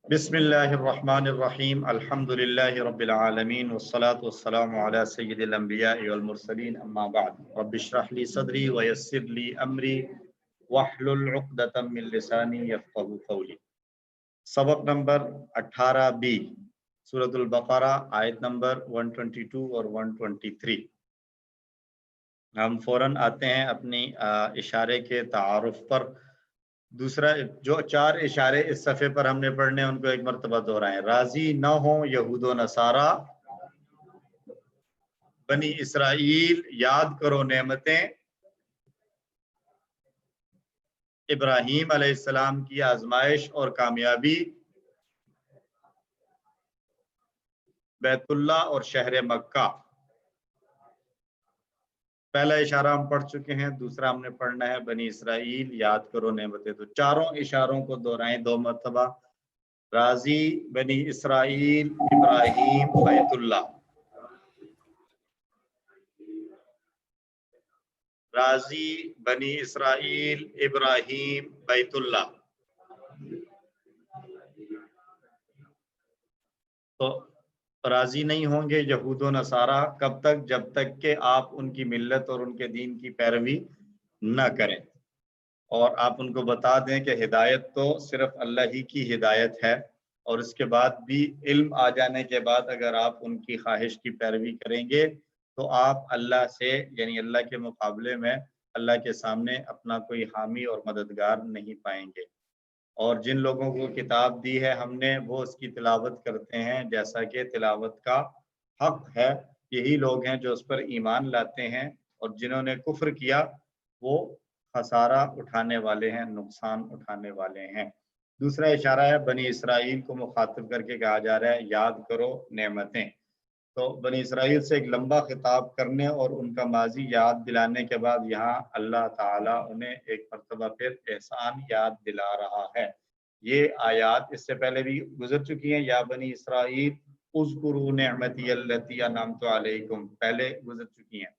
بسم اللہ الرحمن الرحیم الحمد للہ رب العالمین والصلاة والسلام علی سید الانبیاء والمرسلین اما بعد رب اشرح لی صدری ویسر لی امری واحلل عقدۃ من لسانی یفقهوا قولی۔ سبق نمبر 18B، سورۃ البقرہ، آیت نمبر 122 اور 123۔ ہم فوراً آتے ہیں اپنی اشارے کے تعارف پر۔ دوسرا، جو 4 اشارے اس صفحے پر ہم نے پڑھنے ان کو ایک مرتبہ دہرائیں۔ راضی نہ ہوں یہود و نصارہ، بنی اسرائیل یاد کرو نعمتیں، ابراہیم علیہ السلام کی آزمائش اور کامیابی، بیت اللہ اور شہر مکہ۔ پہلا اشارہ ہم پڑھ چکے ہیں، دوسرا ہم نے پڑھنا ہے بنی اسرائیل یاد کرو نعمتیں۔ تو چاروں اشاروں کو دہرائیں 2 مرتبہ۔ راضی، بنی اسرائیل، ابراہیم، بیت اللہ۔ راضی، بنی اسرائیل، ابراہیم، بیت اللہ۔ تو راضی نہیں ہوں گے یہود و نصارہ کب تک؟ جب تک کہ آپ ان کی ملت اور ان کے دین کی پیروی نہ کریں، اور آپ ان کو بتا دیں کہ ہدایت تو صرف اللہ ہی کی ہدایت ہے، اور اس کے بعد بھی علم آ جانے کے بعد اگر آپ ان کی خواہش کی پیروی کریں گے تو آپ اللہ سے، یعنی اللہ کے مقابلے میں اللہ کے سامنے اپنا کوئی حامی اور مددگار نہیں پائیں گے۔ اور جن لوگوں کو کتاب دی ہے ہم نے، وہ اس کی تلاوت کرتے ہیں جیسا کہ تلاوت کا حق ہے۔ یہی لوگ ہیں جو اس پر ایمان لاتے ہیں، اور جنہوں نے کفر کیا وہ خسارہ اٹھانے والے ہیں، نقصان اٹھانے والے ہیں۔ دوسرا اشارہ ہے بنی اسرائیل کو مخاطب کر کے کہا جا رہا ہے یاد کرو نعمتیں۔ تو بنی اسرائیل سے ایک لمبا خطاب کرنے اور ان کا ماضی یاد دلانے کے بعد یہاں اللہ تعالیٰ انہیں ایک مرتبہ پھر احسان یاد دلا رہا ہے۔ یہ آیات اس سے پہلے بھی گزر چکی ہیں، یا بنی اسرائیل اذکروا نعمتی التی انعمت علیکم، پہلے گزر چکی ہیں،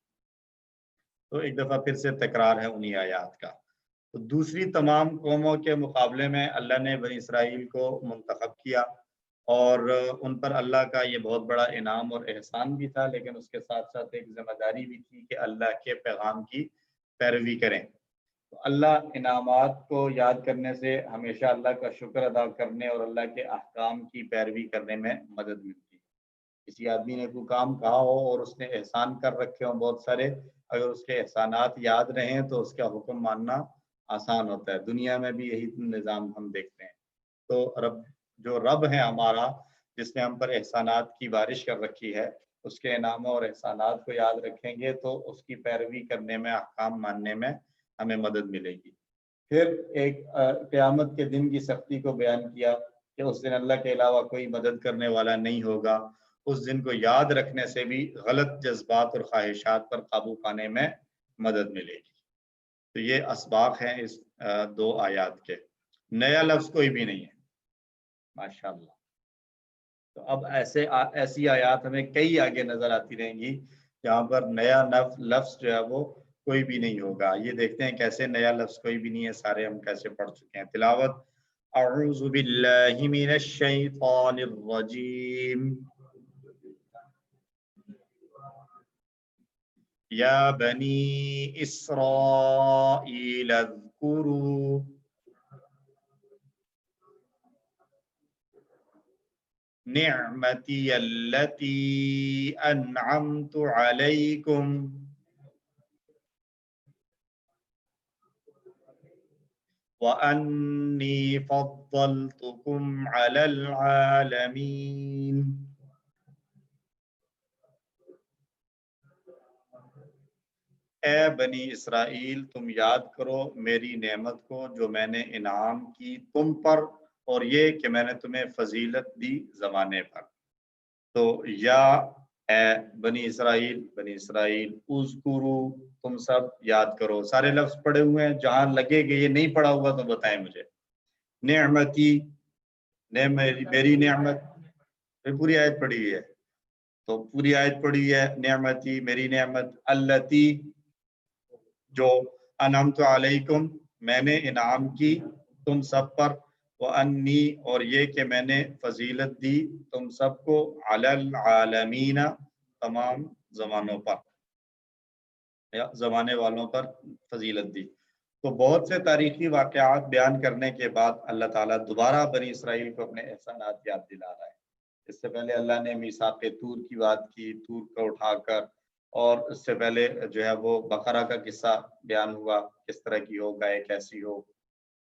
تو ایک دفعہ پھر سے تکرار ہے انہی آیات کا۔ تو دوسری تمام قوموں کے مقابلے میں اللہ نے بنی اسرائیل کو منتخب کیا، اور ان پر اللہ کا یہ بہت بڑا انعام اور احسان بھی تھا، لیکن اس کے ساتھ ساتھ ایک ذمہ داری بھی تھی کہ اللہ کے پیغام کی پیروی کریں۔ تو اللہ انعامات کو یاد کرنے سے ہمیشہ اللہ کا شکر ادا کرنے اور اللہ کے احکام کی پیروی کرنے میں مدد ملتی ہے۔ کسی آدمی نے کوئی کام کہا ہو اور اس نے احسان کر رکھے ہوں بہت سارے، اگر اس کے احسانات یاد رہیں تو اس کا حکم ماننا آسان ہوتا ہے۔ دنیا میں بھی یہی نظام ہم دیکھتے ہیں۔ تو جو رب ہے ہمارا، جس نے ہم پر احسانات کی بارش کر رکھی ہے، اس کے انعاموں اور احسانات کو یاد رکھیں گے تو اس کی پیروی کرنے میں، احکام ماننے میں ہمیں مدد ملے گی۔ پھر ایک قیامت کے دن کی سختی کو بیان کیا کہ اس دن اللہ کے علاوہ کوئی مدد کرنے والا نہیں ہوگا۔ اس دن کو یاد رکھنے سے بھی غلط جذبات اور خواہشات پر قابو پانے میں مدد ملے گی۔ تو یہ اسباق ہیں اس 2 آیات کے۔ نیا لفظ کوئی بھی نہیں ہے، ماشاءاللہ۔ تو اب ایسی آیات ہمیں کئی آگے نظر آتی رہیں گی جہاں پر نیا لفظ جو ہے وہ کوئی بھی نہیں ہوگا۔ یہ دیکھتے ہیں کیسے نیا لفظ کوئی بھی نہیں ہے، سارے ہم کیسے پڑھ چکے ہیں۔ تلاوت: اعوذ باللہ من الشیطان الرجیم، یا بنی اسرائیل اذکروا نعمتی التی انعمت علیکم وانی فضلتکم علی العالمین۔ اے بنی اسرائیل، تم یاد کرو میری نعمت کو جو میں نے انعام کی تم پر، اور یہ کہ میں نے تمہیں فضیلت دی زمانے پر۔ تو یا اے بنی اسرائیل اذکرو، تم سب یاد کرو۔ سارے لفظ پڑھے ہوئے ہیں، جہاں لگے کہ یہ نہیں پڑھا ہوا تو بتائیں مجھے۔ نعمتی، میری نعمت، پوری آیت پڑھی ہے، تو پوری آیت پڑھی ہے۔ نعمتی، میری نعمت، التی، جو انعمت علیکم، میں نے انعام کی تم سب پر، وَأَنِّي اور یہ کہ میں نے فضیلت دی تم سب کو علی العالمین تمام زمانوں پر یا زمانے والوں پر فضیلت دی۔ تو بہت سے تاریخی واقعات بیان کرنے کے بعد اللہ تعالیٰ دوبارہ بنی اسرائیل کو اپنے احسانات یاد دلا رہا ہے۔ اس سے پہلے اللہ نے میثاق طور کی بات کی، طور کو اٹھا کر، اور اس سے پہلے جو ہے وہ بقرہ کا قصہ بیان ہوا، کس طرح کی ہو، گائے کیسی ہو،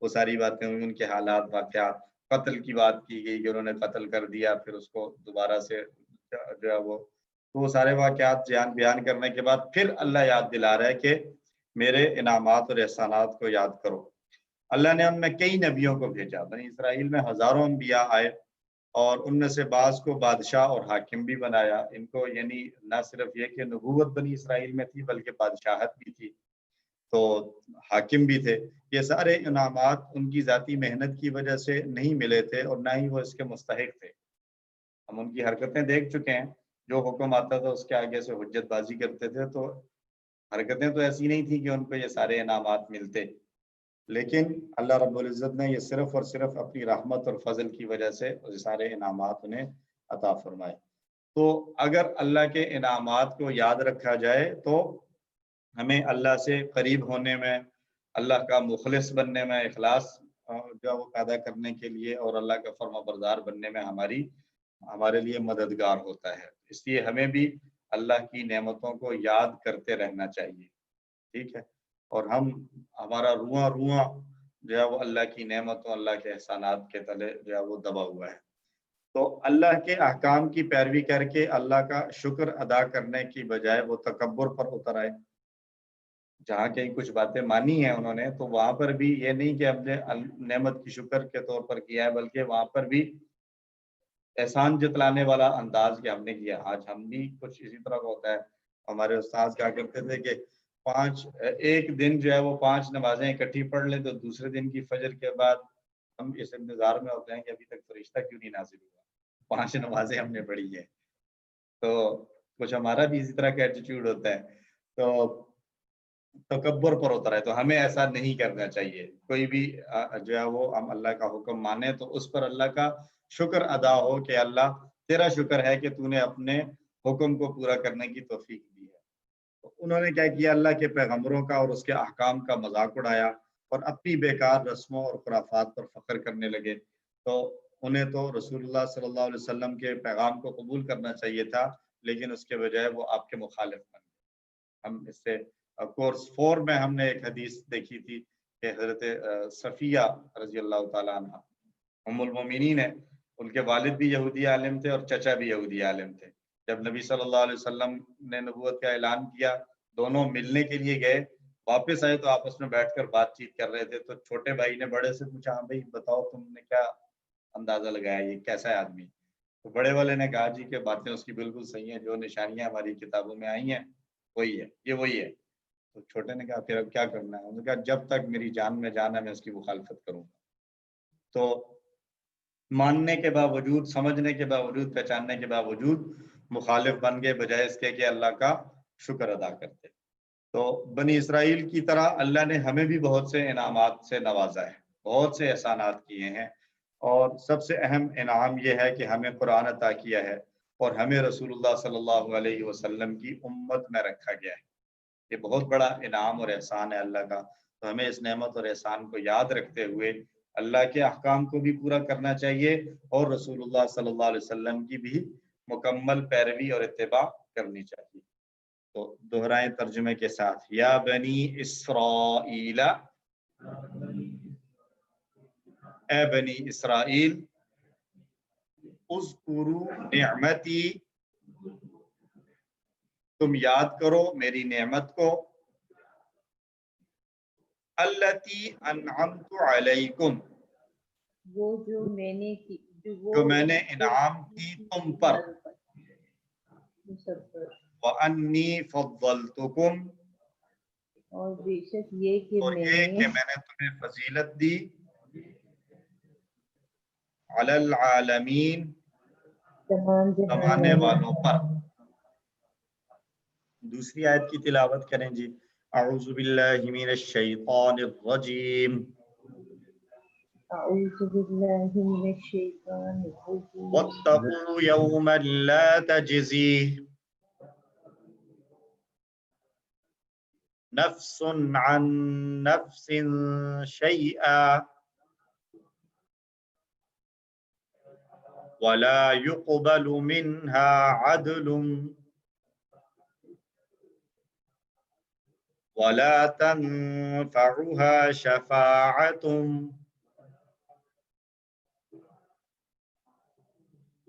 وہ ساری باتیں ہوئی، ان کے حالات واقعات، قتل کی بات کی گئی کہ انہوں نے قتل کر دیا، پھر اس کو دوبارہ سے جو ہے وہ سارے واقعات بیان کرنے کے بعد پھر اللہ یاد دلا رہا ہے کہ میرے انعامات اور احسانات کو یاد کرو۔ اللہ نے ان میں کئی نبیوں کو بھیجا، بنی اسرائیل میں ہزاروں انبیاء آئے، اور ان میں سے بعض کو بادشاہ اور حاکم بھی بنایا۔ ان کو یعنی نہ صرف یہ کہ نبوت بنی اسرائیل میں تھی بلکہ بادشاہت بھی تھی، تو حاکم بھی تھے۔ یہ سارے انعامات ان کی ذاتی محنت کی وجہ سے نہیں ملے تھے، اور نہ ہی وہ اس کے مستحق تھے۔ ہم ان کی حرکتیں دیکھ چکے ہیں، جو حکم آتا تھا اس کے آگے سے حجت بازی کرتے تھے، تو حرکتیں تو ایسی نہیں تھی کہ ان کو یہ سارے انعامات ملتے، لیکن اللہ رب العزت نے یہ صرف اور صرف اپنی رحمت اور فضل کی وجہ سے یہ سارے انعامات انہیں عطا فرمائے۔ تو اگر اللہ کے انعامات کو یاد رکھا جائے تو ہمیں اللہ سے قریب ہونے میں، اللہ کا مخلص بننے میں، اخلاص جو وہ پیدا کرنے کے لیے، اور اللہ کا فرما بردار بننے میں ہمارے لیے مددگار ہوتا ہے۔ اس لیے ہمیں بھی اللہ کی نعمتوں کو یاد کرتے رہنا چاہیے، ٹھیک ہے، اور ہمارا رواں جو ہے وہ اللہ کی نعمتوں، اللہ کے احسانات کے تلے جو ہے وہ دبا ہوا ہے۔ تو اللہ کے احکام کی پیروی کر کے اللہ کا شکر ادا کرنے کی بجائے وہ تکبر پر اتر آئے۔ جہاں کہیں کچھ باتیں مانی ہیں انہوں نے، تو وہاں پر بھی یہ نہیں کہ ہم نے نعمت کی شکر کے طور پر کیا ہے، بلکہ وہاں پر بھی احسان جتلانے والا انداز کہ ہم نے کیا۔ آج ہم بھی کچھ اسی طرح کا ہوتا ہے۔ ہمارے استاد کہا کرتے تھے کہ ایک دن جو ہے وہ 5 نمازیں اکٹھی پڑھ لیں تو دوسرے دن کی فجر کے بعد ہم اس انتظار میں ہوتے ہیں کہ ابھی تک فرشتہ کیوں نہیں نازل ہوا، 5 نمازیں ہم نے پڑھی ہیں۔ تو کچھ ہمارا بھی اسی طرح کا ایٹیٹیوڈ ہوتا ہے، تو تکبر پر ہوتا ہے۔ تو ہمیں ایسا نہیں کرنا چاہیے۔ کوئی بھی جو ہے وہ ہم اللہ کا حکم مانے تو اس پر اللہ کا شکر ادا ہو کہ اللہ تیرا شکر ہے کہ تو نے اپنے حکم کو پورا کرنے کی توفیق دی ہے۔ تو انہوں نے کیا کیا، اللہ کے پیغمبروں کا اور اس کے احکام کا مذاق اڑایا، اور اپنی بیکار رسموں اور خرافات پر فخر کرنے لگے۔ تو انہیں تو رسول اللہ صلی اللہ علیہ وسلم کے پیغام کو قبول کرنا چاہیے تھا، لیکن اس کے بجائے وہ آپ کے مخالف بن گئے۔ ہم اس سے کورس 4 میں ہم نے ایک حدیث دیکھی تھی کہ حضرت صفیہ رضی اللہ تعالیٰ عنہ ام المومنین ہے، ان کے والد بھی یہودی عالم تھے اور چچا بھی یہودی عالم تھے۔ جب نبی صلی اللہ علیہ وسلم نے نبوت کا اعلان کیا، دونوں ملنے کے لیے گئے، واپس آئے تو آپس میں بیٹھ کر بات چیت کر رہے تھے۔ تو چھوٹے بھائی نے بڑے سے پوچھا، ہاں بھائی بتاؤ تم نے کیا اندازہ لگایا، یہ کیسا ہے آدمی؟ تو بڑے والے نے کہا جی کہ باتیں اس کی بالکل صحیح ہیں، جو نشانیاں ہماری کتابوں میں آئی ہیں وہی ہے، یہ وہی ہے۔ تو چھوٹے نے کہا پھر اب کیا کرنا ہے؟ انہوں نے کہا جب تک میری جان میں جان ہے میں اس کی مخالفت کروں گا۔ تو ماننے کے باوجود، سمجھنے کے باوجود، پہچاننے کے باوجود مخالف بن گئے، بجائے اس کے کہ اللہ کا شکر ادا کرتے۔ تو بنی اسرائیل کی طرح اللہ نے ہمیں بھی بہت سے انعامات سے نوازا ہے، بہت سے احسانات کیے ہیں، اور سب سے اہم انعام یہ ہے کہ ہمیں قرآن عطا کیا ہے اور ہمیں رسول اللہ صلی اللہ علیہ وسلم کی امت میں رکھا گیا ہے۔ یہ بہت بڑا انعام اور احسان ہے اللہ کا۔ تو ہمیں اس نعمت اور احسان کو یاد رکھتے ہوئے اللہ کے احکام کو بھی پورا کرنا چاہیے، اور رسول اللہ صلی اللہ علیہ وسلم کی بھی مکمل پیروی اور اتباع کرنی چاہیے۔ تو دوہرائیں ترجمے کے ساتھ، یا بنی اسرائیل، اے بنی اسرائیل، اذکروا نعمتی، تم یاد کرو میری نعمت کو، التی انعمت علیکم، وہ جو میں نے انعام کی تم پر، وانی فضلتکم، اور بے شک یہ کہ اور یہ کہ میں نے تمہیں فضیلت دی، علی العالمین، تمام زمانے والوں پر۔ دوسری آیت کی تلاوت کریں جی۔ اعوذ باللہ من الشیطان الرجیم، أعوذ بالله من الشيطان الرجيم واتقوا يوما لا تجزي نفس عن نفس شيئا ولا يقبل منها عدل ولا تنفعها شفاعة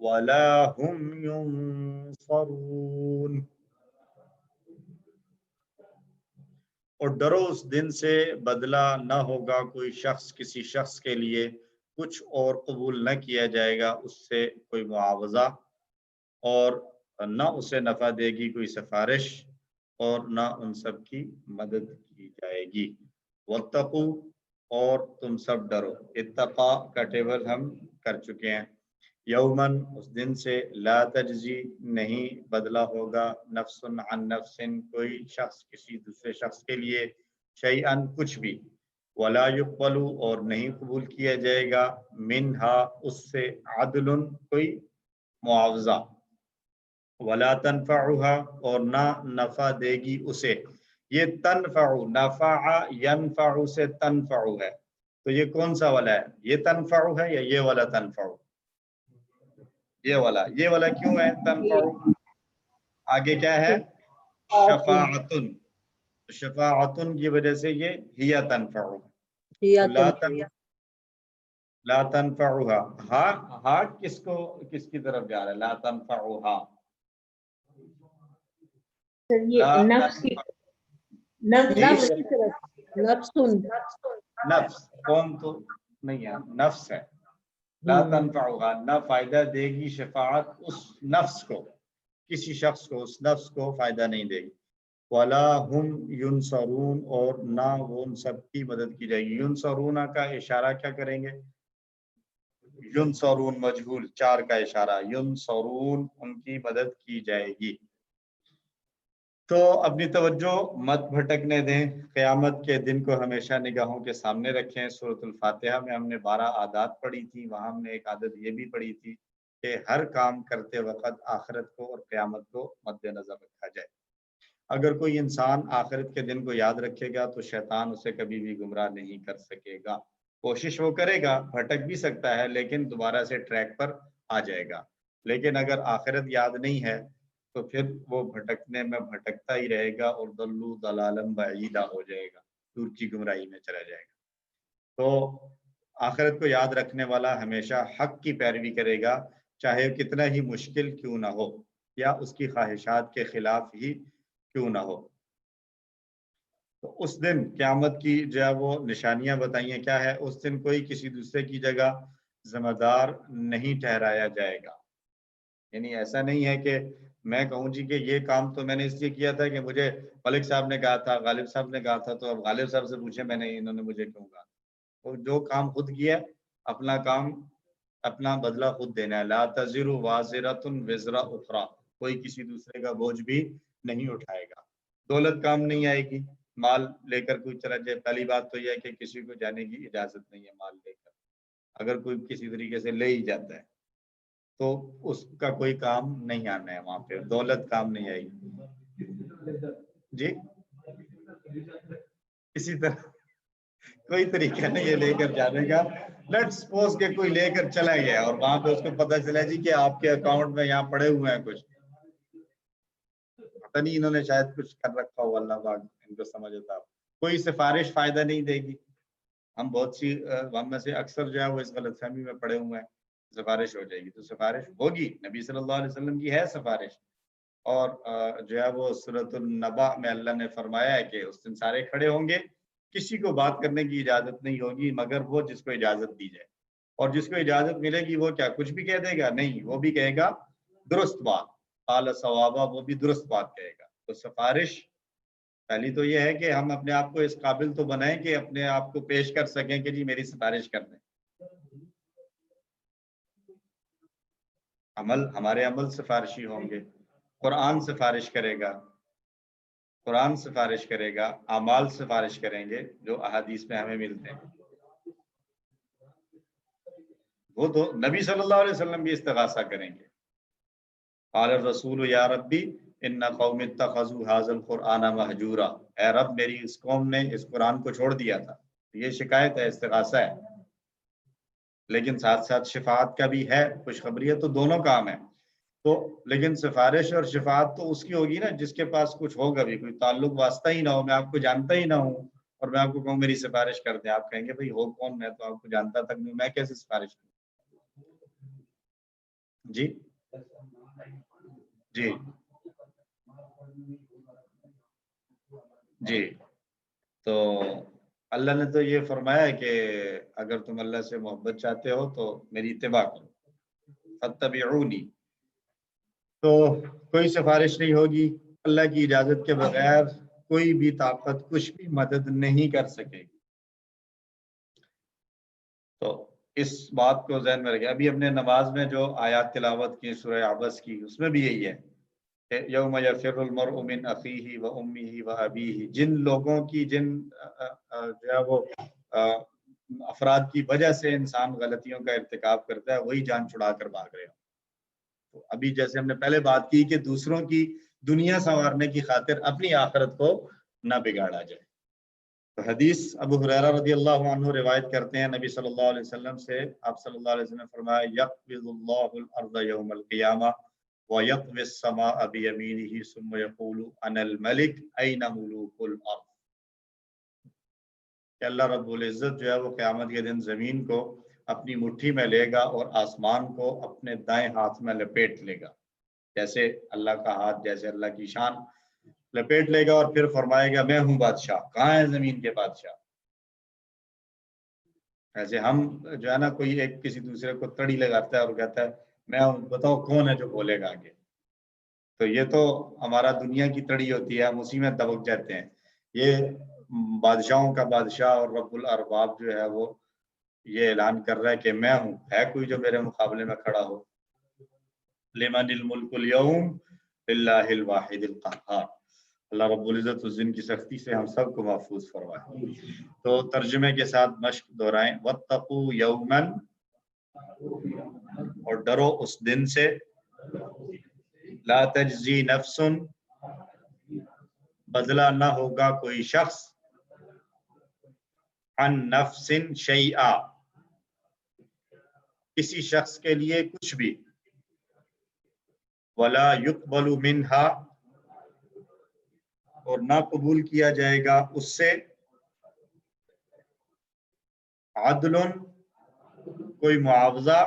ولا هم ينصرون۔ اور ڈرو اس دن سے بدلہ نہ ہوگا کوئی شخص کسی شخص کے لیے کچھ اور قبول نہ کیا جائے گا اس سے کوئی معاوضہ، اور نہ اسے نفع دے گی کوئی سفارش، اور نہ ان سب کی مدد کی جائے گی۔ واتقوا، اور تم سب ڈرو، اتقا کا ٹیبل ہم کر چکے ہیں۔ یومن، اس دن سے، لا تجزی، نہیں بدلہ ہوگا، نفس عن نفس، کوئی شخص کسی دوسرے شخص کے لیے، شیئن، کچھ بھی، ولا یقبل، اور نہیں قبول کیا جائے گا، منہا، اس سے، عدل، کوئی معاوضہ، ولا تنفعها، اور نہ نفع دے گی اسے۔ یہ تنفع، نفع ینفع سے تنفع ہے، تو یہ کون سا والا ہے؟ یہ تنفع ہے یا یہ والا تنفع؟ یہ والا کیوں ہے تنفع؟ آگے کیا ہے؟ شفاعتن، شفاعتن کی وجہ سے یہ ہی تنفع، لا تنفعها، ہا کس کی طرف جا رہا ہے؟ لا تنفعها، یہ نفس کی طرف، نفس قوم تو نہیں ہے، نفس ہے۔ لا تنفعها، نہ فائدہ دے گی شفاعت اس نفس کو، کسی شخص کو، اس نفس کو فائدہ نہیں دے گی۔ ولا هم ينصرون، اور نہ وہ ان سب کی مدد کی جائے گی۔ ينصرون کا اشارہ کیا کریں گے؟ ينصرون مجہول، 4 کا اشارہ، ينصرون، ان کی مدد کی جائے گی۔ تو اپنی توجہ مت بھٹکنے دیں، قیامت کے دن کو ہمیشہ نگاہوں کے سامنے رکھیں۔ سورۃ الفاتحہ میں ہم نے 12 عادات پڑھی تھی، وہاں ہم نے ایک عادت یہ بھی پڑھی تھی کہ ہر کام کرتے وقت آخرت کو اور قیامت کو مد نظر رکھا جائے۔ اگر کوئی انسان آخرت کے دن کو یاد رکھے گا تو شیطان اسے کبھی بھی گمراہ نہیں کر سکے گا۔ کوشش وہ کرے گا، بھٹک بھی سکتا ہے، لیکن دوبارہ سے ٹریک پر آ جائے گا۔ لیکن اگر آخرت یاد نہیں ہے تو پھر وہ بھٹکنے میں بھٹکتا ہی رہے گا اور ضلوا ضلالا بعیدا ہو جائے گا، دور کی گمراہی میں چلا جائے گا۔ تو آخرت کو یاد رکھنے والا ہمیشہ حق کی پیروی کرے گا، چاہے کتنا ہی مشکل کیوں نہ ہو یا اس کی خواہشات کے خلاف ہی کیوں نہ ہو۔ تو اس دن قیامت کی جو ہے وہ نشانیاں بتائی ہیں کیا ہے؟ اس دن کوئی کسی دوسرے کی جگہ ذمہ دار نہیں ٹھہرایا جائے گا۔ یعنی ایسا نہیں ہے کہ میں کہوں جی کہ یہ کام تو میں نے اس لیے کیا تھا کہ مجھے ملک صاحب نے کہا تھا، غالب صاحب نے کہا تھا، تو اب غالب صاحب سے پوچھے میں نے، انہوں نے مجھے کیوں کہا؟ تو جو کام خود کیا، اپنا کام، اپنا بدلہ خود دینا ہے۔ لا تزر وازرۃ وزر اخری، کوئی کسی دوسرے کا بوجھ بھی نہیں اٹھائے گا۔ دولت کام نہیں آئے گی، مال لے کر کوئی چلا جائے، پہلی بات تو یہ ہے کہ کسی کو جانے کی اجازت نہیں ہے مال لے کر، اگر کوئی کسی طریقے سے لے ہی جاتا ہے تو اس کا کوئی کام نہیں آنا ہے، وہاں پہ دولت کام نہیں آئے گی۔ جی اسی طرح کوئی طریقہ نہیں ہے لے کر جانے کا۔ لیٹ سپوز کہ کوئی لے کر چلا گیا اور وہاں پہ اس کو پتہ چلا جی کہ آپ کے اکاؤنٹ میں یہاں پڑے ہوئے ہیں کچھ، پتہ نہیں انہوں نے شاید کچھ کر رکھا ہو، اللہ پاک ان کو سمجھ ہوتا۔ کوئی سفارش فائدہ نہیں دے گی۔ ہم بہت سی ہم میں سے اکثر جو ہے وہ اس غلط فہمی میں پڑے ہوئے ہیں، سفارش ہو جائے گی تو سفارش ہوگی، نبی صلی اللہ علیہ وسلم کی ہے سفارش، اور جو ہے وہ سورۃ النبأ میں اللہ نے فرمایا ہے کہ اس دن سارے کھڑے ہوں گے، کسی کو بات کرنے کی اجازت نہیں ہوگی مگر وہ جس کو اجازت دی جائے، اور جس کو اجازت ملے گی وہ کیا کچھ بھی کہہ دے گا؟ نہیں، وہ بھی کہے گا درست بات، قال صوابا، وہ بھی درست بات کہے گا۔ تو سفارش پہلی تو یہ ہے کہ ہم اپنے آپ کو اس قابل تو بنائیں کہ اپنے آپ کو پیش کر سکیں کہ جی میری سفارش کر دیں۔ ہمارے عمل سفارشی ہوں گے، قرآن سفارش کرے گا، قرآن سفارش کرے گا، اعمال سفارش کریں گے جو احادیث میں ہمیں ملتے ہیں۔ وہ تو نبی صلی اللہ علیہ وسلم بھی استغاثہ کریں گے. قال الرسول یا ربی ان قوم اتخذوا هذا القرآن مہجورا، اے رب میری اس قوم نے اس قرآن کو چھوڑ دیا تھا. یہ شکایت ہے، استغاثہ ہے، لیکن ساتھ ساتھ شفاعت کا بھی ہے، خوشخبری ہے، تو دونوں کام ہے. تو لیکن سفارش اور شفاعت تو اس کی ہوگی نا جس کے پاس کچھ ہوگا بھی، کوئی تعلق واسطہ ہی نہ ہو، میں آپ کو جانتا ہی نہ ہوں اور میں آپ کو کہوں میری سفارش کر دیں، آپ کہیں گے بھائی ہو کون، میں تو آپ کو جانتا تک نہیں، میں کیسے سفارش کروں. جی جی جی. تو اللہ نے تو یہ فرمایا ہے کہ اگر تم اللہ سے محبت چاہتے ہو تو میری اتباع کرو، فاتبعونی. تو کوئی سفارش نہیں ہوگی اللہ کی اجازت کے بغیر، کوئی بھی طاقت کچھ بھی مدد نہیں کر سکے گی. تو اس بات کو ذہن میں رکھیں. ابھی ہم نے نماز میں جو آیات تلاوت کی سورہ عبس کی، اس میں بھی یہی ہے کہ یوم یفر المرء من اخیہ و امہ و ابیہ، جن لوگوں کی جن جو ہے وہ افراد کی وجہ سے انسان غلطیوں کا ارتکاب کرتا ہے، وہی جان چھڑا کر بھاگ رہے ہوں. تو ابھی جیسے ہم نے پہلے بات کی کہ دوسروں کی دنیا سنوارنے کی خاطر اپنی آخرت کو نہ بگاڑا جائے. تو حدیث ابو ہریرہ رضی اللہ عنہ روایت کرتے ہیں نبی صلی اللہ علیہ وسلم سے، آپ صلی اللہ علیہ وسلم نے فرمایا یقبض اللہ الارض یوم القیامہ ویطوی السماء بیمینہ ثم یقول انا الملک این ملوک الارض. کہ اللہ رب العزت جو ہے وہ قیامت کے دن زمین کو اپنی مٹھی میں لے گا اور آسمان کو اپنے دائیں ہاتھ میں لپیٹ لے گا، جیسے اللہ کا ہاتھ، جیسے اللہ کی شان لپیٹ لے گا، اور پھر فرمائے گا میں ہوں بادشاہ. کہاں ہے زمین کے بادشاہ؟ ایسے ہم جو ہے نا کوئی ایک کسی دوسرے کو تڑی لگاتا ہے اور کہتا ہے میں ہوں، بتاؤ کون ہے جو بولے گا آگے. تو یہ تو ہمارا دنیا کی تڑی ہوتی ہے، ہم اسی میں دبک جاتے ہیں. یہ بادشاہوں کا بادشاہ اور رب الارباب جو ہے وہ یہ اعلان کر رہا ہے کہ میں ہوں، ہے کوئی جو میرے مقابلے میں کھڑا ہو؟ لمن الملک اليوم للہ الواحد القہار. اللہ رب العزت اس دن کی سختی سے ہم سب کو محفوظ فرمائے. تو ترجمے کے ساتھ مشق دہرائیں. واتقوا یوما، اور ڈرو اس دن سے، لا تجزی نفس، بدلہ نہ ہوگا کوئی شخص، عن نفس شیئا، کسی شخص کے لیے کچھ بھی، ولا یقبل منہا، اور نہ قبول کیا جائے گا اس سے، عدل، کوئی معاوضہ،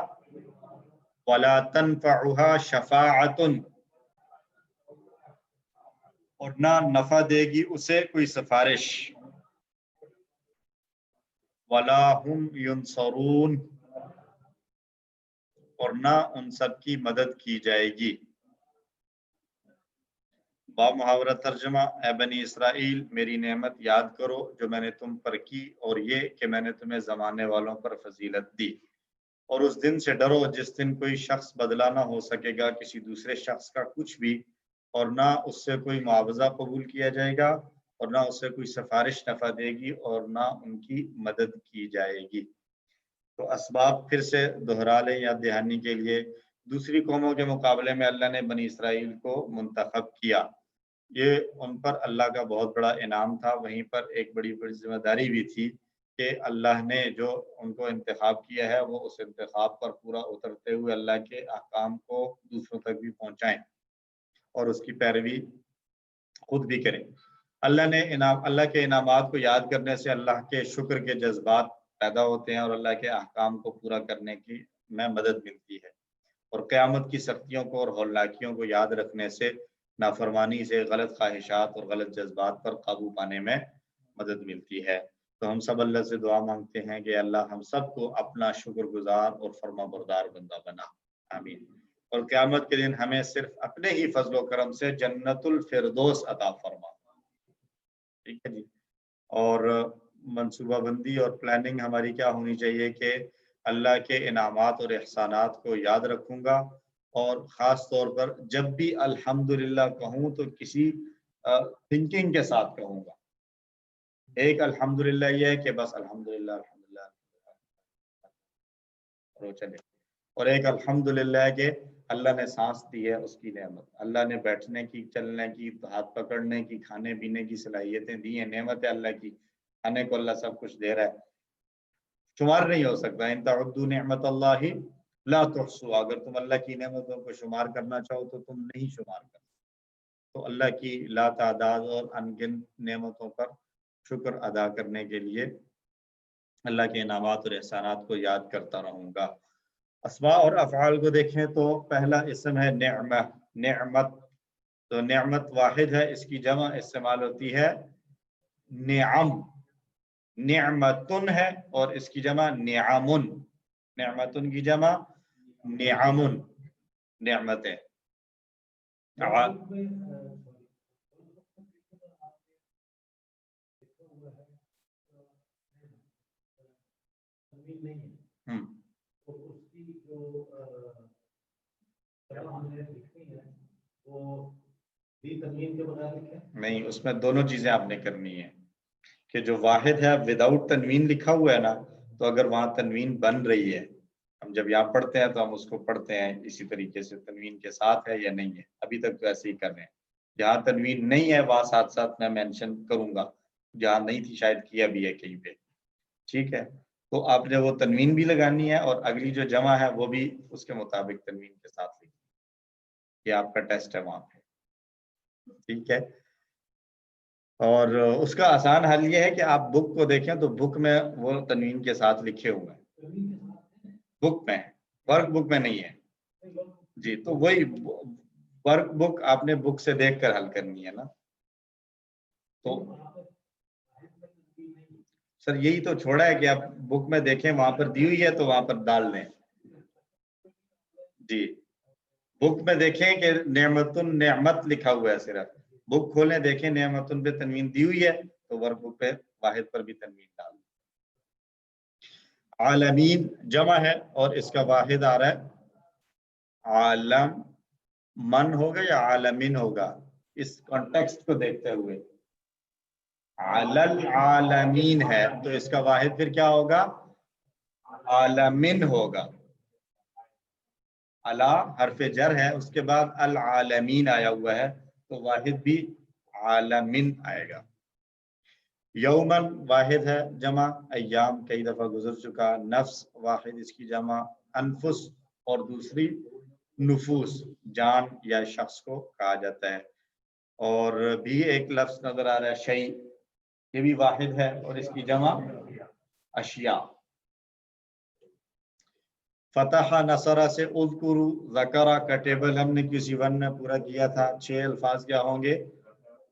ولا تنفعها شفاعت، اور نہ نفع دے گی اسے کوئی سفارش، ولا هم ینصرون، اور نہ ان سب کی مدد کی جائے گی. با محاورہ ترجمہ. اے بنی اسرائیل میری نعمت یاد کرو جو میں نے تم پر کی، اور یہ کہ میں نے تمہیں زمانے والوں پر فضیلت دی. اور اس دن سے ڈرو جس دن کوئی شخص بدلہ نہ ہو سکے گا کسی دوسرے شخص کا کچھ بھی، اور نہ اس سے کوئی معاوضہ قبول کیا جائے گا، اور نہ اس سے کوئی سفارش نفع دے گی، اور نہ ان کی مدد کی جائے گی. تو اسباب پھر سے دہرا لیں یاد دہانی کے لیے. دوسری قوموں کے مقابلے میں اللہ نے بنی اسرائیل کو منتخب کیا، یہ ان پر اللہ کا بہت بڑا انعام تھا. وہیں پر ایک بڑی ذمہ داری بھی تھی کہ اللہ نے جو ان کو انتخاب کیا ہے وہ اس انتخاب پر پورا اترتے ہوئے اللہ کے احکام کو دوسروں تک بھی پہنچائیں اور اس کی پیروی خود بھی کریں. اللہ کے انعامات کو یاد کرنے سے اللہ کے شکر کے جذبات پیدا ہوتے ہیں اور اللہ کے احکام کو پورا کرنے کی میں مدد ملتی ہے. اور قیامت کی سختیوں کو اور ہولناکیوں کو یاد رکھنے سے نافرمانی سے، غلط خواہشات اور غلط جذبات پر قابو پانے میں مدد ملتی ہے. تو ہم سب اللہ سے دعا مانگتے ہیں کہ اللہ ہم سب کو اپنا شکر گزار اور فرما بردار بندہ بنا. آمین. اور قیامت کے دن ہمیں صرف اپنے ہی فضل و کرم سے جنت الفردوس عطا فرما. ٹھیک ہے جی. اور منصوبہ بندی اور پلاننگ ہماری کیا ہونی چاہیے کہ اللہ کے انعامات اور احسانات کو یاد رکھوں گا، اور خاص طور پر جب بھی الحمدللہ کہوں تو کسی تھنکنگ کے ساتھ کہوں گا. ایک الحمدللہ یہ ہے کہ بس الحمدللہ الحمدللہ اور وہ چلے. اور ایک الحمدللہ ہے کہ اللہ نے سانس دی ہے، اس کی نعمت. اللہ نے بیٹھنے کی، چلنے کی، ہاتھ پکڑنے کی، کھانے پینے کی صلاحیتیں دی ہیں، نعمت ہے اللہ کی. کھانے کو اللہ سب کچھ دے رہا ہے، شمار نہیں ہو سکتا. ان تعدوا نعمت اللہ لا تحصوها، اگر تم اللہ کی نعمتوں کو شمار کرنا چاہو تو تم نہیں شمار کر. تو اللہ کی لا تعداد اور انگن نعمتوں پر شکر ادا کرنے کے لیے اللہ کے انعامات اور احسانات کو یاد کرتا رہوں گا. اسماء اور افعال کو دیکھیں تو پہلا اسم ہے نعمہ، نعمت. تو نعمت واحد ہے، اس کی جمع استعمال ہوتی ہے نعم. نعمتن ہے اور اس کی جمع نعمن. نعمتن کی جمع نعمن، نعمتیں. نہیں، اس میں دونوں چیزیں آپ نے کرنی ہے کہ جو واحد ہے وداؤٹ تنوین لکھا ہوا ہے نا، تو اگر وہاں تنوین بن رہی ہے، ہم جب یہاں پڑھتے ہیں تو ہم اس کو پڑھتے ہیں اسی طریقے سے تنوین کے ساتھ ہے یا نہیں ہے. ابھی تک تو ایسے ہی کر رہے ہیں. جہاں تنوین نہیں ہے وہاں ساتھ ساتھ میں مینشن کروں گا، جہاں نہیں تھی شاید کیا بھی ہے کہیں پہ. ٹھیک ہے، تو آپ نے وہ تنوین بھی لگانی ہے اور اگلی جو جمع ہے وہ بھی اس کے مطابق تنوین کے ساتھ لکھنی. یہ آپ کا ٹیسٹ ہے وہاں پہ. ٹھیک ہے، اور اس کا آسان حل یہ ہے کہ آپ بک کو دیکھیں تو بک میں وہ تنوین کے ساتھ لکھے ہوئے ہیں. بک میں، ورک بک میں نہیں ہے. جی، تو وہی ورک بک آپ نے بک سے دیکھ کر حل کرنی ہے نا. تو سر یہی تو چھوڑا ہے کہ آپ بک میں دیکھیں، وہاں پر دی ہوئی ہے تو وہاں پر ڈال دیں. جی، بک میں دیکھیں کہ نعمتن نعمت لکھا ہوا ہے صرف. بک کھولیں دیکھیں نعمتن پہ تنوین دی ہوئی ہے تو ورک بک پہ واحد پر بھی تنوین ڈال دیں. عالمین جمع ہے اور اس کا واحد آ رہا ہے عالم. من ہوگا یا عالمین ہوگا، اس کانٹیکسٹ کو دیکھتے ہوئے. عالمین ہے تو اس کا واحد پھر کیا ہوگا، عالمین ہوگا. علا حرف جر ہے، اس کے بعد العالمین آیا ہوا ہے تو واحد بھی عالمین آئے گا. یومن واحد ہے جمع، ایام کئی دفعہ گزر چکا. نفس واحد، اس کی جمع انفس اور دوسری نفوس، جان یا شخص کو کہا جاتا ہے. اور بھی ایک لفظ نظر آ رہا ہے شیء، یہ بھی واحد ہے اور اس کی جمع اشیاء. فتح نصرہ سے اذکرو ذکرہ کا ٹیبل ہم نے کسی ون میں پورا کیا تھا. 6 الفاظ کیا ہوں گے،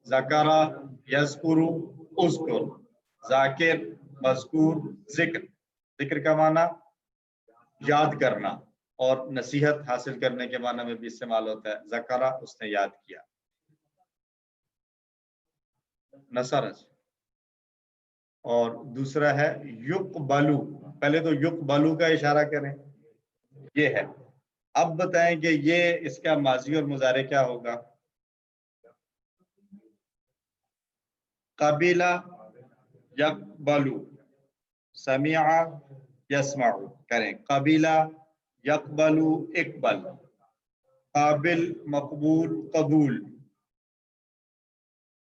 ذکرہ، یذکرو، اذکر، ذاکر، مذکور، ذکر. ذکر کا معنی یاد کرنا اور نصیحت حاصل کرنے کے معنی میں بھی استعمال ہوتا ہے. ذکرہ، اس نے یاد کیا. نصر. اور دوسرا ہے یقبلو. پہلے تو یقبلو کا اشارہ کریں، یہ ہے. اب بتائیں کہ یہ اس کا ماضی اور مضارع کیا ہوگا. قبیلہ یقبلو، سمع یسمع کریں. قبیلہ یقبلو اقبل، قابل مقبول قبول.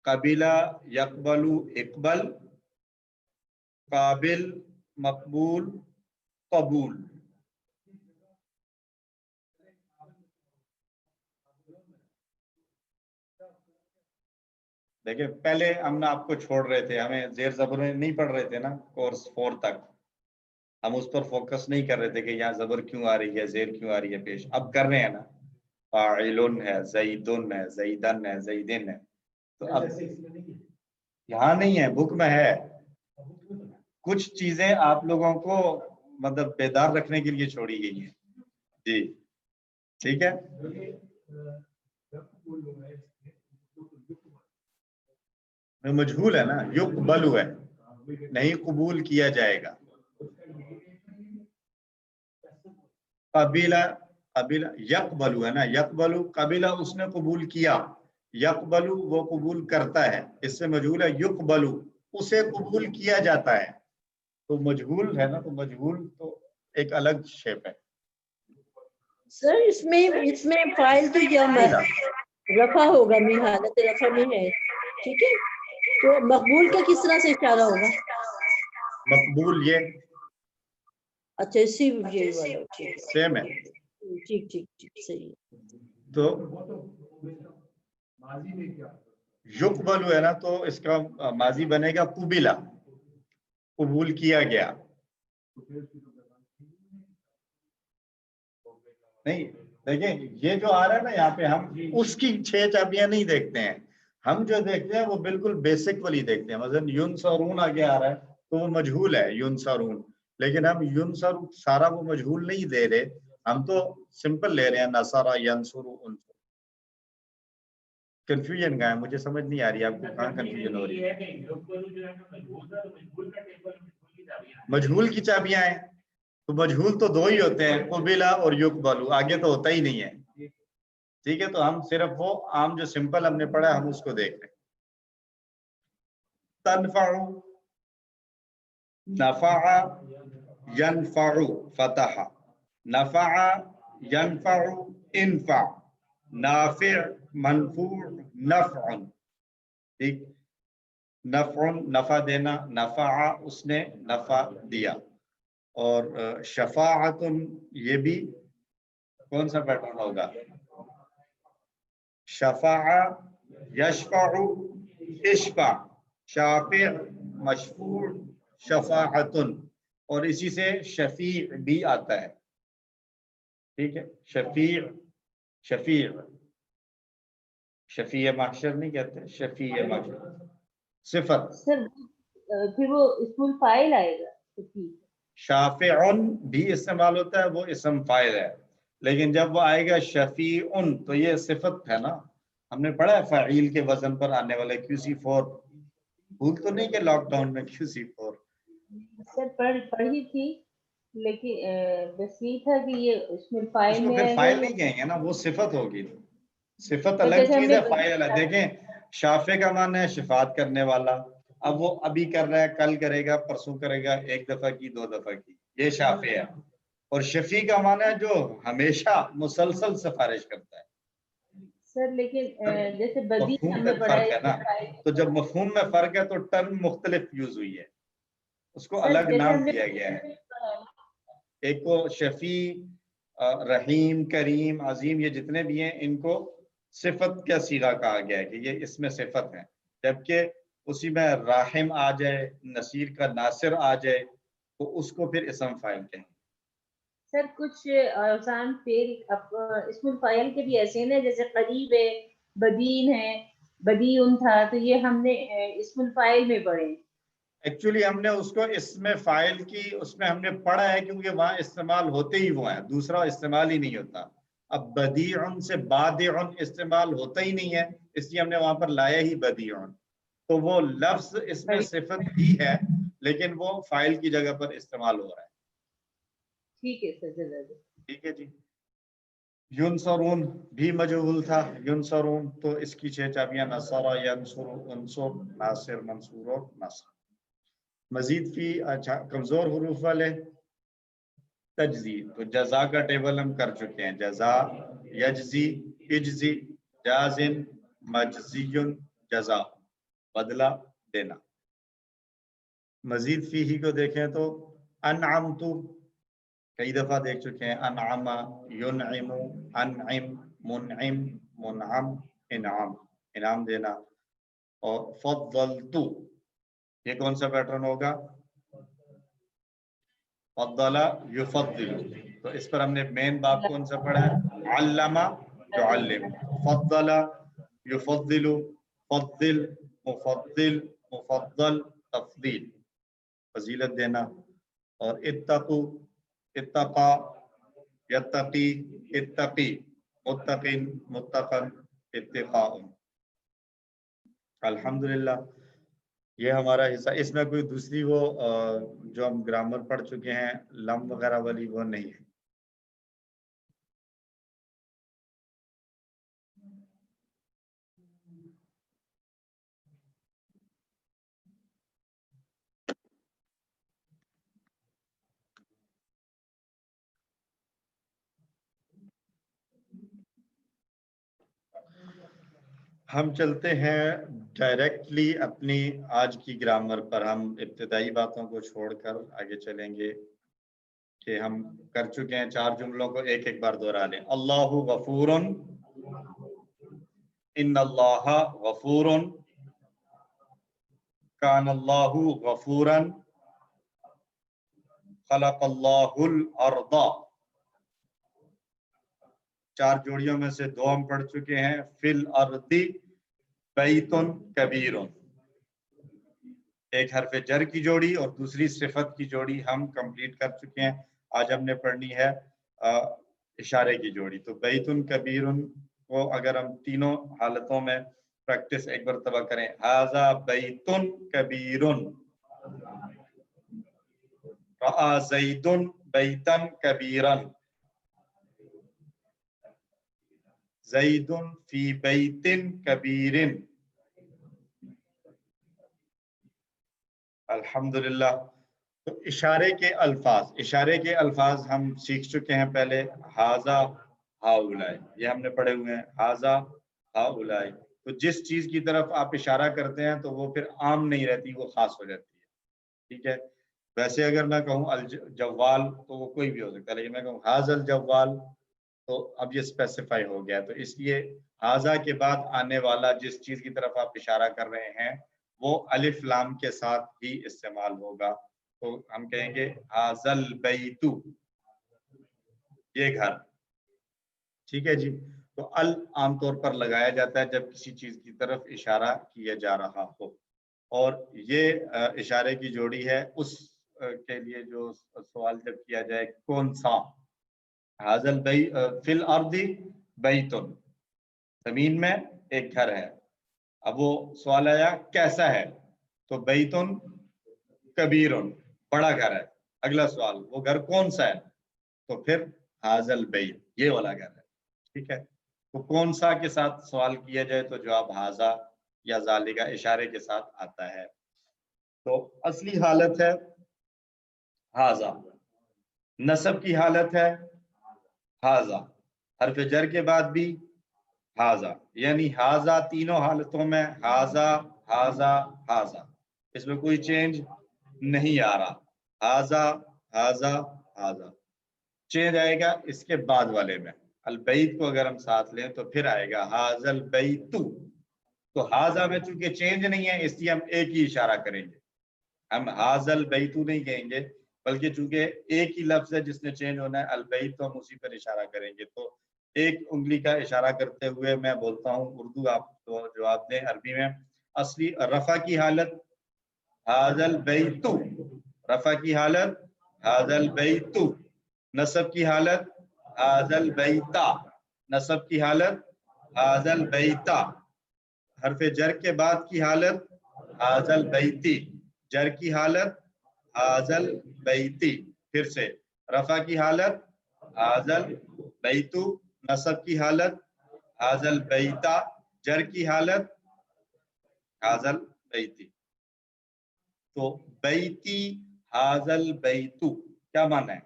قبیلہ یقبلو اقبل، قابل مقبول قبول. دیکھیں پہلے ہم آپ کو چھوڑ رہے تھے، ہمیں زیر زبر میں نہیں پڑھ رہے تھے نا کورس 4 تک. ہم اس پر فوکس نہیں کر رہے تھے کہ یہاں زبر کیوں آ رہی ہے، زیر کیوں آ رہی ہے پیش. اب کر رہے ہیں نا، فاعلن ہے، زیدن ہے، زیدن ہے، زیدن ہے. تو اب یہاں نہیں ہے، بک میں ہے. کچھ چیزیں آپ لوگوں کو مطلب بیدار رکھنے کے لیے چھوڑی گئی ہیں. جی ٹھیک ہے. مجہول ہے نا، یقبلو ہے، نہیں قبول کیا جائے گا. قبیلہ، قبیلہ یقبلو ہے نا، یقبلو قبیلہ اس نے قبول کیا. یقبلو وہ قبول کرتا ہے، اس سے مجہول ہے. یقبلو اسے قبول کیا جاتا ہے. تو مجہول ہے نا، تو مجہول تو ایک الگ شیپ ہے. سر اس میں فائل تو یا رفع ہوگا، میں حالت رفع میں ہے، ٹھیک ہے، تو مقبول کا کس طرح سے اشارہ ہوگا؟ مقبول یہ اچھا اسی والا، سیم ہے. ٹھیک ٹھیک ٹھیک صحیح. تو یقبل ہے نا، تو اس کا ماضی بنے گا قبلا، قبول کیا گیا. نہیں دیکھیں یہ جو آ رہا ہے نا یہاں پہ، ہم اس کی 6 چابیاں نہیں دیکھتے ہیں، ہم جو دیکھتے ہیں وہ بالکل بیسک والی دیکھتے ہیں. مثلا ینصرون آگے آ رہا ہے تو وہ مجہول ہے ینصرون، لیکن ہم ینصر سارا وہ مجہول نہیں دے رہے، ہم تو سمپل لے رہے ہیں نصر ینصر انصر. کنفیوژن کہاں ہے؟ مجھے سمجھ نہیں آ رہی آپ کو کہاں کنفیوژن ہو رہی ہے. مجہول کی چابیاں ہیں تو مجہول تو 2 ہی ہوتے ہیں، قبلا اور یقبلو، آگے تو ہوتا ہی نہیں ہے. ٹھیک ہے، تو ہم صرف وہ عام جو سمپل ہم نے پڑھا ہم اس کو دیکھ رہے ہیں. تنفع، نفع ينفع فتح، نفع ينفع انفع، نافع منفوع نفع. ٹھیک، نفع نفع دینا، نفع اس نے نفع دیا. اور شفاعت یہ بھی کون سا پیٹرن ہوگا؟ شفاع یشفع اشفع، شافع مشفوع شفاعت، اور اسی سے شفیع بھی آتا ہے. ٹھیک ہے، شفیع شفیع شفیع محشر نہیں کہتے، شفیع محشر صفت. سر پھر وہ اسم الفاعل آئے گا. شافع بھی استعمال ہوتا ہے، وہ اسم فاعل ہے، لیکن جب وہ آئے گا شفیع تو یہ صفت ہے نا. ہم نے پڑھا ہے فعیل کے وزن پر آنے والے QC4، بھول تو نہیں کہ لاک ڈاؤن میں QC4 سر پڑھی تھی، لیکن بس یہ تھا کہ یہ اسم الفاعل اس کو میں پھر آئے گا. فاعل نہیں کہیں گے نا، وہ صفت ہوگی. صفت تو الگ جیسے ہم چیز نے ہے، فاعل الگ. دیکھیں شافع کا معنی ہے شفاعت کرنے والا، اب وہ ابھی کر رہا ہے، کل کرے گا، پرسوں کرے گا، 1 دفعہ کی 2 دفعہ کی، یہ شافع ہے. اور شفیع کا معنی ہے جو ہمیشہ مسلسل سفارش کرتا ہے. سر لیکن جیسے بدی مفہوم ہم میں نے پڑھا فرق ہے نا، ہے. تو جب مفہوم میں فرق ہے تو ٹرم مختلف یوز ہوئی ہے، اس کو سر الگ جیسے نام ہم نے دیا گیا ہے. ایک کو شفیع، رحیم، کریم، عظیم، یہ جتنے بھی ہیں ان کو صفت کا صیغہ کہا گیا ہے کہ یہ اس میں صفت ہیں. جبکہ اسی میں راحم آ جائے، نصیر کا ناصر آ جائے تو اس کو پھر اسم فاعل کہیں. سر کچھ آسان فعل اسم الفاعل کے بھی ایسے ہیں جیسے قریب ہے، بدین ہے، بدیون تھا، تو یہ ہم نے اسم الفاعل میں پڑھے. ایکچولی ہم نے اس کو اسم فاعل کی اس میں ہم نے پڑھا ہے کیونکہ وہاں استعمال ہوتے ہی وہ ہیں، دوسرا استعمال ہی نہیں ہوتا. اب بدیع سے بادع استعمال ہوتا ہی نہیں ہے، اس لیے ہم نے وہاں پر لایا ہی بدیع. تو وہ لفظ اس میں صفت ہی ہے لیکن وہ فاعل کی جگہ پر استعمال ہو رہا ہے. ٹھیک ہے سر. ٹھیک ہے جی. ینصرون بھی مجہول تھا، ینصرون تو اس کی 6 چابیاں نصر ینصر انصر ناصر منصور اور نصر. مزید فی اچھا کمزور حروف والے تجزی، تو جزا کا ٹیبل ہم کر چکے ہیں. جزا، یجزی، اجزی، جازم، مجزی، جزا، بدلہ دینا. مزید فی ہی کو دیکھیں تو انعمت کئی دفعہ دیکھ چکے ہیں، انعم، ینعم، انعم، منعم، منعم، انعام، انعام دینا. اور فضلت یہ کون سا پیٹرن ہوگا؟ فضل یفضل، تو اس پر ہم نے مین باب کون سا پڑھا ہے؟ علم یعلم، فضل یفضل، فضل، مفضل، مفضل، تفضیل، فضیلت دینا. اور اتقوا، اتقا، یتقی، اتقی، متقن، متقن، اتقاء. الحمدللہ یہ ہمارا حصہ. اس میں کوئی دوسری وہ جو ہم گرامر پڑھ چکے ہیں لم وغیرہ والی وہ نہیں ہے. ہم چلتے ہیں ڈائریکٹلی اپنی آج کی گرامر پر. ہم ابتدائی باتوں کو چھوڑ کر آگے چلیں گے کہ ہم کر چکے ہیں 4 جملوں کو ایک ایک بار دوہرا لیں. اللہ غفور، ان اللہ غفور، کان اللہ غفورا، خلق اللہ الارض. 4 جوڑیوں میں سے 2 ہم پڑھ چکے ہیں. فی الارض بیت کبیر، ایک حرف جر کی جوڑی اور دوسری صفت کی جوڑی ہم کمپلیٹ کر چکے ہیں. آج ہم نے پڑھنی ہے اشارے کی جوڑی. تو بیت کبیر کو اگر ہم تینوں حالتوں میں پریکٹس ایک مرتبہ کریں. ھذا بیت کبیر، رأى زید بیتا کبیرا، زید فی بیت کبیر. الحمدللہ. تو اشارے کے الفاظ ہم سیکھ چکے ہیں پہلے. ھذا ھؤلاء، یہ ہم نے پڑھے ہوئے ہیں. ھذا ھؤلاء. تو جس چیز کی طرف آپ اشارہ کرتے ہیں تو وہ پھر عام نہیں رہتی، وہ خاص ہو جاتی ہے. ٹھیک ہے. ویسے اگر میں کہوں الجوال تو وہ کوئی بھی ہو سکتا ہے، لیکن میں کہوں ھذا الجوال تو اب یہ اسپیسیفائی ہو گیا. تو اس لیے ھذا کے بعد آنے والا جس چیز کی طرف آپ اشارہ کر رہے ہیں وہ الف لام کے ساتھ ہی استعمال ہوگا. تو ہم کہیں گے ھذا البیت، یہ گھر. ٹھیک ہے جی. تو ال عام طور پر لگایا جاتا ہے جب کسی چیز کی طرف اشارہ کیا جا رہا ہو. اور یہ اشارے کی جوڑی ہے اس کے لیے جو سوال جب کیا جائے کون سا. ھذا البیت فی الارض بیت، زمین میں ایک گھر ہے. اب وہ سوال آیا کیسا ہے، تو بیتن کبیرن، بڑا گھر ہے. اگلا سوال وہ گھر کون سا ہے، تو پھر ھذا البیت، یہ والا گھر ہے. ٹھیک ہے. تو کون سا کے ساتھ سوال کیا جائے تو جواب ھذا یا ذالک اشارے کے ساتھ آتا ہے. تو اصلی حالت ہے ھذا، نصب کی حالت ہے ھذا، حرف جر کے بعد بھی ھذا. یعنی ھذا تینوں حالتوں میں ھذا ھذا ھذا، اس میں کوئی چینج نہیں آ رہا. ھذا ھذا ھذا. چینج آئے گا اس کے بعد والے میں. البیت کو اگر ہم ساتھ لیں تو پھر آئے گا ھذا البیت. تو ھذا میں چونکہ چینج نہیں ہے اس لیے ہم ایک ہی اشارہ کریں گے. ہم ھذا البیت نہیں کہیں گے، بلکہ چونکہ ایک ہی لفظ ہے جس نے چینج ہونا ہے البیت، تو ہم اسی پر اشارہ کریں گے. تو ایک انگلی کا اشارہ کرتے ہوئے میں بولتا ہوں اردو، آپ تو جواب دیں عربی میں. اصلی رفع کی حالت ھذا البیت، رفع کی حالت ھذا البیت. نصب کی حالت ھذا البیت، نصب کی حالت ھذا البیت. حرف جر کے بعد کی حالت ھذا البیت، جر کی حالت ھذا البیت. پھر سے رفع کی حالت ھذا البیت، نصب کی حالت ھذا البیت، جر کی حالت ھذا البیت. تو بیتی ھذا البیت کیا معنی ہے؟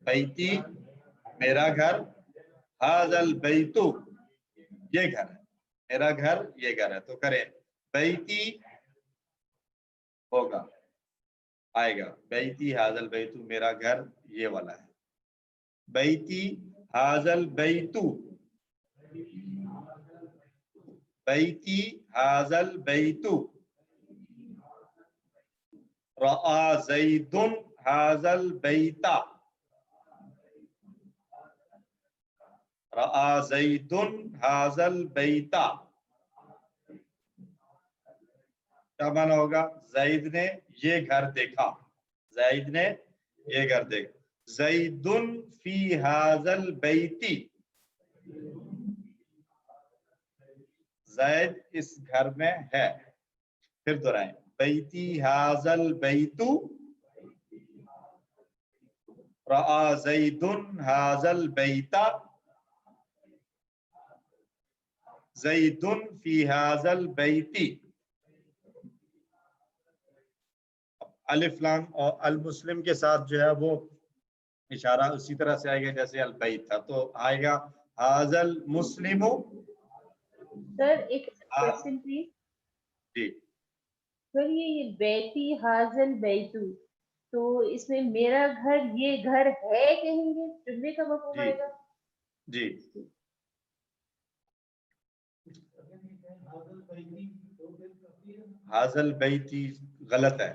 بیتی میرا گھر، ھذا البیت یہ گھر ہے، میرا گھر یہ گھر ہے. تو کریں بیتی ہوگا، آئے گا بیتی ھذا البیت، میرا گھر یہ والا ہے. بیتی ھذا البیت، بیتی ھذا البیت. رأى زید ھذا البیت، رأى زید ھذا البیت. کیا مانا ہوگا؟ زید نے یہ گھر دیکھا، زید نے یہ گھر دیکھا. زید فی ھذا البیت، زید اس گھر میں ہے. پھر دہرائیں بیتی ھذا البیت، رأى زید ھذا البیت، زید فی ھذا البیت. الف لام اور المسلم کے ساتھ جو ہے وہ اشارہ اسی طرح سے آئے گا جیسے البیت تھا. تو آئے گا ھذا المسلم. سر ایک question please. جی سر یہ بیتی حاضل بیتو، تو اس میں میرا گھر یہ گھر ہے کہیں گے، جملے کا مفہوم جی آئے گا؟ جی حاضل بیتی غلط ہے،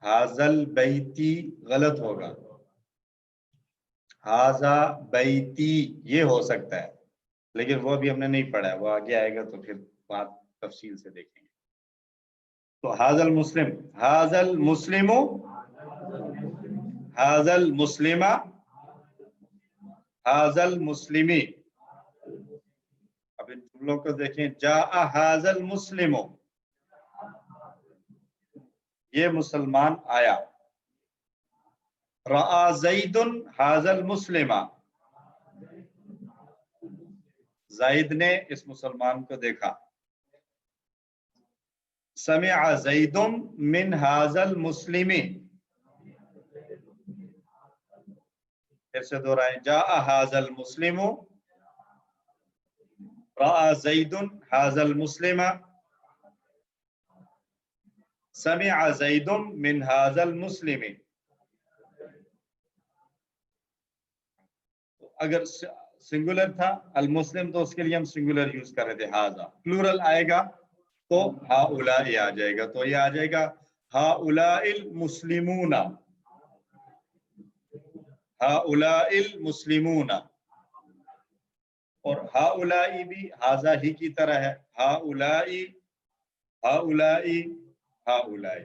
حاضل بیتی غلط ہوگا، حاضا بیتی یہ ہو سکتا ہے، لیکن وہ بھی ہم نے نہیں پڑھا ہے، وہ آگے آئے گا تو پھر بات تفصیل سے دیکھیں گے۔ تو حاضل مسلم، حاضل مسلم، حاضل مسلمہ، حاضل مسلمی۔ اب ان جملوں کو دیکھیں، جاء حاضل مسلم، یہ مسلمان آیا، رأى زید حاضل مسلمہ، زید نے اس مسلمان کو دیکھا، سمع زید من حاضل مسلمی، پھر سے دہرائیں، جاء حاضل مسلم، رأى زید حاضل مسلمہ، سمع زید من حاضل مسلم۔ اگر سنگولر تھا المسلم تو اس کے لیے ہم سنگولر یوز کر رہے تھے حاضا، پلورل آئے گا تو ہؤلاء آ جائے گا، تو یہ آ جائے گا ہؤلاء المسلمون، ہؤلاء المسلمون، اور ہؤلاء بھی حاضا ہی کی طرح ہے، ہؤلاء ہؤلاء ہؤلاء،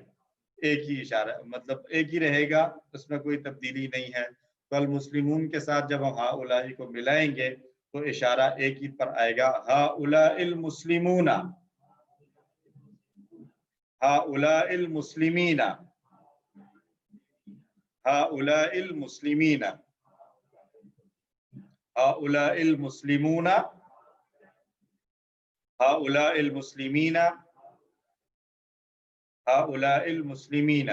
ایک ہی اشارہ، مطلب ایک ہی رہے گا، اس میں کوئی تبدیلی نہیں ہے۔ تو المسلمون کے ساتھ جب ہم ہؤلاء کو ملائیں گے تو اشارہ ایک ہی پر آئے گا، ہؤلاء المسلمون، ہؤلاء المسلمین، ہؤلاء المسلمین، ہؤلاء المسلمون، ہؤلاء المسلمین، ہؤلاء المسلمین۔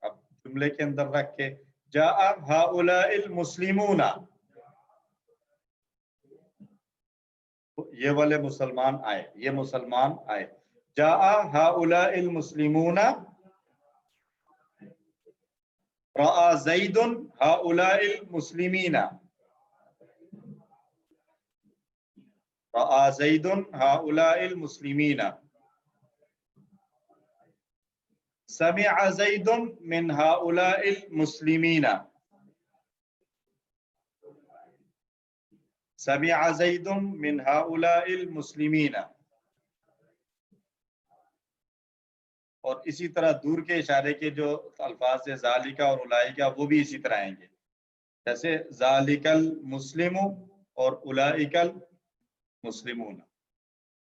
اب جملے کے اندر رکھ کے جاء ہؤلاء المسلمون، یہ والے مسلمان آئے، یہ مسلمان آئے، جاء ہؤلاء المسلمون، رأى زید ہؤلاء المسلمین، رأى زید ہؤلاء المسلمین، سمع زید من ہؤلاء المسلمین، سمع زید من ہؤلاء المسلمین۔ اور اسی طرح دور کے اشارے کے جو الفاظ ہیں ذالکا اور اولئکا، وہ بھی اسی طرح آئیں گے، جیسے ذالک المسلم اور اولئک المسلمون۔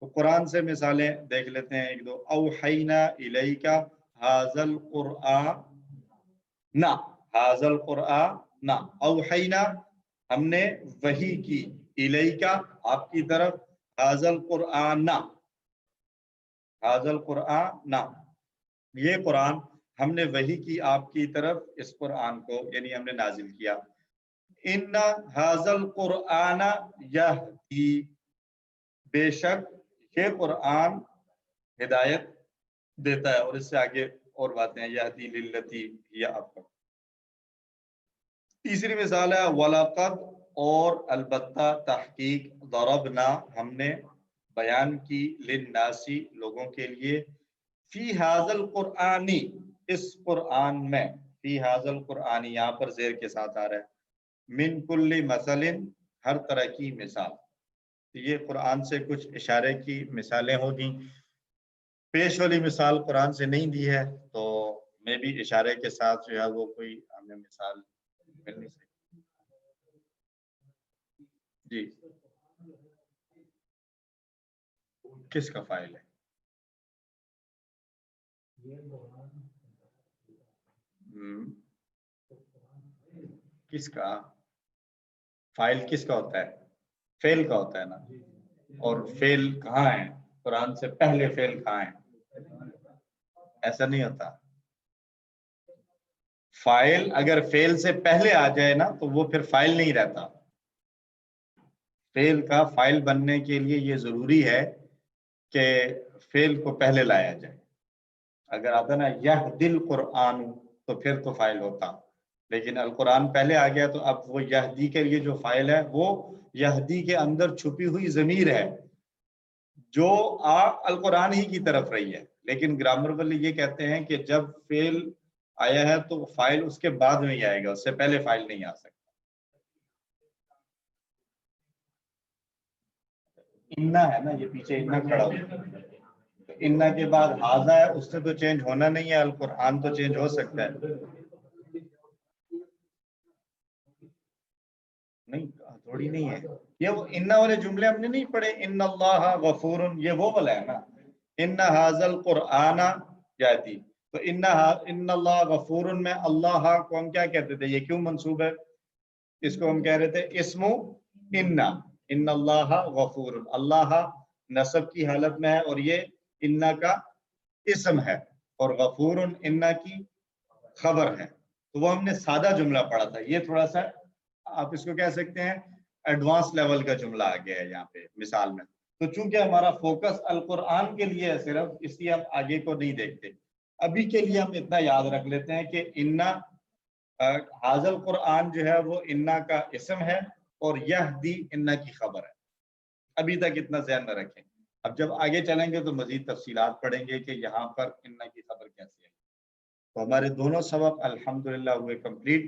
تو قرآن سے مثالیں دیکھ لیتے ہیں ایک دو، اوحینا الیک ھذا القرآن، ھذا القرآن، اوحینا ہم نے وحی کی، الیک آپ کی طرف، ھذا القرآن، ھذا القرآن، یہ قرآن ہم نے وحی کی آپ کی طرف، اس قرآن کو یعنی ہم نے نازل کیا، ان ھذا القرآن یہدی، بے شک یہ قرآن ہدایت دیتا ہے، اور اس سے آگے اور باتیں ہیں، یہدی للتی ہی اقوم۔ تیسری مثال ہے وَلَقَدْ، اور البتہ تحقیق، ضربنا ہم نے بیان کی، للناسی لوگوں کے لیے، فی ھذا القرآن اس قرآن میں، فی ھذا القرآن یہاں پر زیر کے ساتھ آ رہا ہے، من کل مثل ہر طرح کی مثال۔ یہ قرآن سے کچھ اشارے کی مثالیں ہوگی، پیش والی مثال قرآن سے نہیں دی ہے، تو میں بھی اشارے کے ساتھ جو ہے وہ کوئی ہمیں مثال مل نہیں سکتی۔ جی کس کا فائل ہے؟ کس کا فائل کس کا ہوتا ہے؟ فعل کا ہوتا ہے نا، اور فعل کہاں ہے؟ قرآن سے پہلے فعل کہاں ہے؟ ایسا نہیں ہوتا، فائل اگر فعل سے پہلے آ جائے نا تو وہ پھر فائل نہیں رہتا، فعل کا فائل بننے کے لیے یہ ضروری ہے کہ فعل کو پہلے لایا جائے. اگر آتا نا یہدی القرآن تو پھر تو فائل ہوتا، لیکن القرآن پہلے آ گیا تو اب وہ یہدی کے لیے جو فائل ہے وہ یہدی کے اندر چھپی ہوئی ضمیر ہے جو القرآن ہی کی طرف رہی ہے. لیکن گرامر والے یہ کہتے ہیں کہ جب فعل آیا ہے تو فائل اس کے بعد میں ہی آئے گا، اس سے پہلے فائل نہیں آ سکتا. انا ہے نا، یہ پیچھے انا کھڑا ہوا، انا کے بعد ہاذا ہے، اس سے تو چینج ہونا نہیں ہے. القرآن تو چینج ہو سکتا ہے. نہیں تھوڑی نہیں ہے یہ، وہ انا والے جملے ہم نے نہیں پڑھے. ان اللہ غفور، یہ وہ والا ہے نا. ان ھذا القرآن جاتی، تو ان اللہ غفور میں اللہ کو ہم کیا کہتے تھے؟ یہ کیوں منصوب ہے؟ اس کو ہم کہہ رہے تھے اسم ان اللہ غفور. اللہ نصب کی حالت میں ہے اور یہ انا کا اسم ہے اور غفور انا کی خبر ہے. تو وہ ہم نے سادہ جملہ پڑھا تھا. یہ تھوڑا سا آپ اس کو کہہ سکتے ہیں ایڈوانس لیول کا جملہ آ گیا ہے یہاں پہ مثال میں. تو چونکہ ہمارا فوکس القرآن کے لیے ہے صرف، اس لیے ہم آگے کو نہیں دیکھتے. ابھی کے لیے ہم اتنا یاد رکھ لیتے ہیں کہ انا ھذا القرآن جو ہے وہ انا کا اسم ہے اور یہدی انا کی خبر ہے. ابھی تک اتنا ذہن میں رکھیں. اب جب آگے چلیں گے تو مزید تفصیلات پڑھیں گے کہ یہاں پر انا کی خبر کیسی ہے. تو ہمارے دونوں سبق الحمدللہ ہوئے کمپلیٹ.